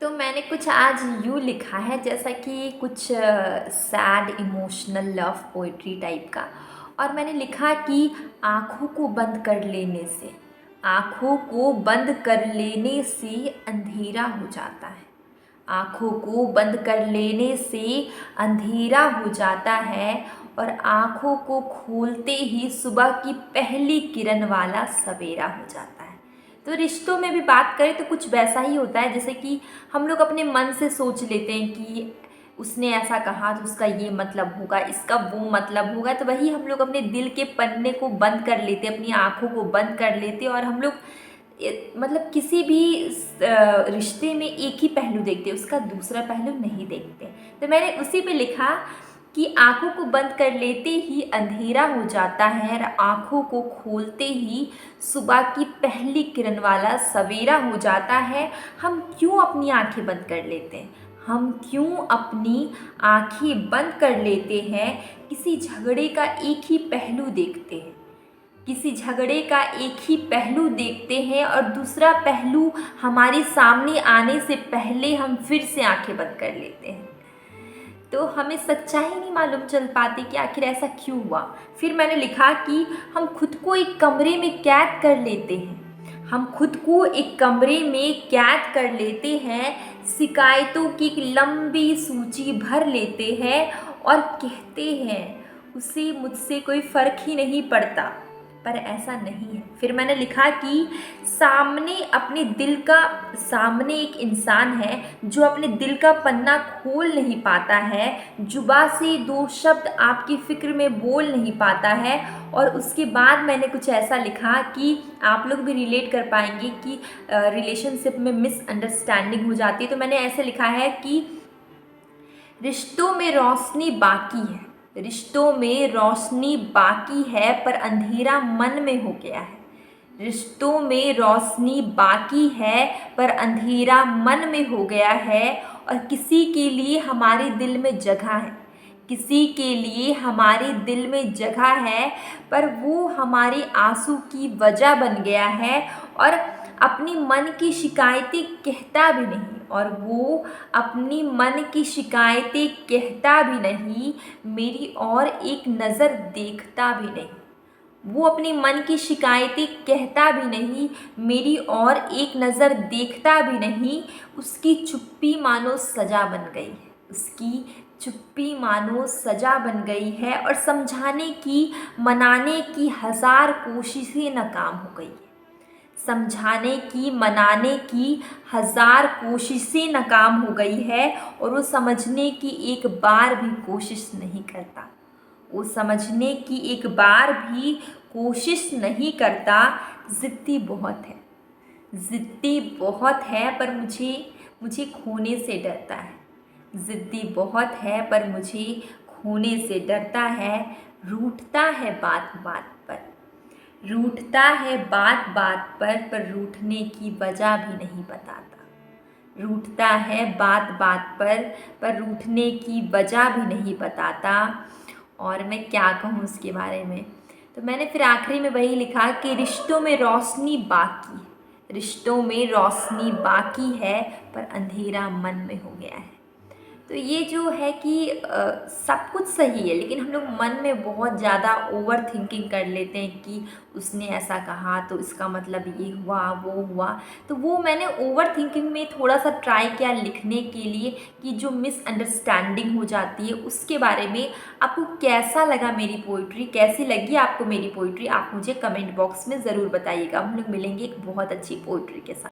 तो मैंने कुछ आज यूँ लिखा है जैसा कि कुछ sad emotional love poetry type का। और मैंने लिखा कि आँखों को बंद कर लेने से, आँखों को बंद कर लेने से अंधेरा हो जाता है। आँखों को बंद कर लेने से अंधेरा हो जाता है और आँखों को खोलते ही सुबह की पहली किरण वाला सवेरा हो जाता है। तो रिश्तों में भी बात करें तो कुछ वैसा ही होता है, जैसे कि हम लोग अपने मन से सोच लेते हैं कि उसने ऐसा कहा तो उसका ये मतलब होगा, इसका वो मतलब होगा। तो वही हम लोग अपने दिल के पन्ने को बंद कर लेते, अपनी आँखों को बंद कर लेते और हम लोग मतलब किसी भी रिश्ते में एक ही पहलू देखते, उसका दूसरा पहलू नहीं देखते। तो मैंने उसी पे लिखा कि आँखों को बंद कर लेते ही अंधेरा हो जाता है और आँखों को खोलते ही सुबह की पहली किरण वाला सवेरा हो जाता है। हम क्यों अपनी आँखें बंद कर लेते हैं? हम क्यों अपनी आँखें बंद कर लेते हैं? किसी झगड़े का एक ही पहलू देखते हैं, किसी झगड़े का एक ही पहलू देखते हैं और दूसरा पहलू हमारे सामने आने से पहले हम फिर से आंखें बंद कर लेते हैं। तो हमें सच्चाई नहीं मालूम चल पाती कि आखिर ऐसा क्यों हुआ। फिर मैंने लिखा कि हम खुद को एक कमरे में कैद कर लेते हैं, हम खुद को एक कमरे में कैद कर लेते हैं, शिकायतों की एक लंबी सूची भर लेते हैं और कहते हैं उसे मुझसे कोई फ़र्क ही नहीं पड़ता। पर ऐसा नहीं है। फिर मैंने लिखा कि सामने एक इंसान है जो अपने दिल का पन्ना खोल नहीं पाता है, जुबा से दो शब्द आपकी फ़िक्र में बोल नहीं पाता है। और उसके बाद मैंने कुछ ऐसा लिखा कि आप लोग भी रिलेट कर पाएंगे कि रिलेशनशिप में मिसअंडरस्टैंडिंग हो जाती है। तो मैंने ऐसे लिखा है कि रिश्तों में रोशनी बाकी है, रिश्तों में रोशनी बाकी है पर अंधेरा मन में हो गया है। रिश्तों में रोशनी बाकी है पर अंधेरा मन में हो गया है। और किसी के लिए हमारे दिल में जगह है, किसी के लिए हमारे दिल में जगह है, पर वो हमारे आंसू की वजह बन गया है और अपनी मन की शिकायतें कहता भी नहीं, और वो अपनी मन की शिकायतें कहता भी नहीं, मेरी और एक नज़र देखता भी नहीं। वो अपनी मन की शिकायतें कहता भी नहीं, मेरी और एक नज़र देखता भी नहीं। उसकी चुप्पी मानो सज़ा बन गई है, उसकी चुप्पी मानो सज़ा बन गई है और समझाने की, मनाने की हज़ार कोशिशें नाकाम हो गई है। समझाने की, मनाने की हज़ार कोशिशें नाकाम हो गई है और वो समझने की एक बार भी कोशिश नहीं करता, वो समझने की एक बार भी कोशिश नहीं करता। ज़िद्दी बहुत है, ज़िद्दी बहुत है पर मुझे मुझे खोने से डरता है। ज़िद्दी बहुत है पर मुझे खोने से डरता है। रूठता है बात बात पर, रूठता है बात बात पर रूठने की वजह भी नहीं बताता। रूठता है बात बात पर रूठने की वजह भी नहीं बताता। और मैं क्या कहूँ उसके बारे में। तो मैंने फिर आखिरी में वही लिखा कि रिश्तों में रोशनी बाकी, रिश्तों में रोशनी बाकी है पर अंधेरा मन में हो गया है। तो ये जो है कि सब कुछ सही है, लेकिन हम लोग मन में बहुत ज़्यादा ओवर थिंकिंग कर लेते हैं कि उसने ऐसा कहा तो इसका मतलब ये हुआ वो हुआ। तो वो मैंने ओवर थिंकिंग में थोड़ा सा ट्राई किया लिखने के लिए कि जो मिसअंडरस्टैंडिंग हो जाती है उसके बारे में। आपको कैसा लगा मेरी पोइट्री, कैसी लगी आपको मेरी पोइट्री, आप मुझे कमेंट बॉक्स में ज़रूर बताइएगा। हम लोग मिलेंगे एक बहुत अच्छी पोइट्री के साथ।